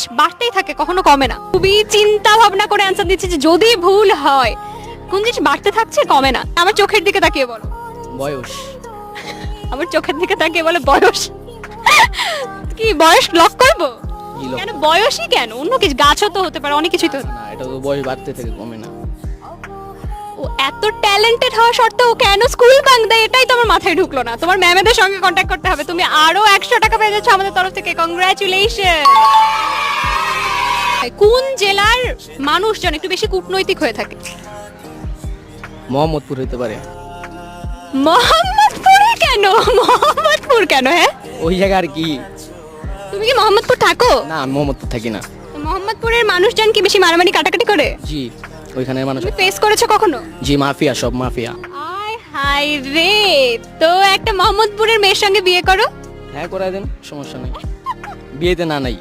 জিনিস বাড়তেই থাকে, কখনো কমে না। খুবই চিন্তা ভাবনা করে অ্যান্সার দিচ্ছি যে যদি ভুল হয় কোন জিনিস বাড়তে থাকছে কমে না। আমার চোখের দিকে তাকিয়ে বলো। বয়স। আমার চোখের দিকে তাকিয়ে বলে বয়স। কি বয়স লক করবো? কি লোক? কেন বয়সই কেন, অন্য কিছু, গাছও তো হতে পারে, অনেক কিছুই তো হতে পারে। না, এটা তো বয়স বাড়তে থেকে কমে না। ও এত ট্যালেন্টেড হওয়া সত্ত্বেও ও কেন স্কুল বাঙ্ক দেয়, এটাই তো আমার মাথায় ঢুকলো না। তোমার ম্যামেদের সঙ্গে কন্ট্যাক্ট করতে হবে, তুমি আরো 100 টাকা পেয়ে যাচ্ছ আমাদের তরফ থেকে, কংগ্রাচুলেশন। কোন জেলার মানুষজন একটু বেশি কূটনৈতিক হয়ে থাকে? মোহাম্মদপুর হইতে পারে। মোহাম্মদপুরে কেন? মোহাম্মদপুর কেন? হ্যাঁ, ওই জায়গা আর কি। তুমি কি মোহাম্মদপুর থাকো? না, আমি মোহাম্মদপুর থাকি না। মোহাম্মদপুরের মানুষজন কি বেশি মারামারি কাটাকাটি করে? জি, ওইখানে মানুষ। তুমি ফেস করেছো কখনো? জি, মাফিয়া, সব মাফিয়া। আয় হায় রে, তো একটা মোহাম্মদপুরের মেয়ের সঙ্গে বিয়ে করো। হ্যাঁ, করাই দেন, সমস্যা নেই। বিয়েতে না নাই।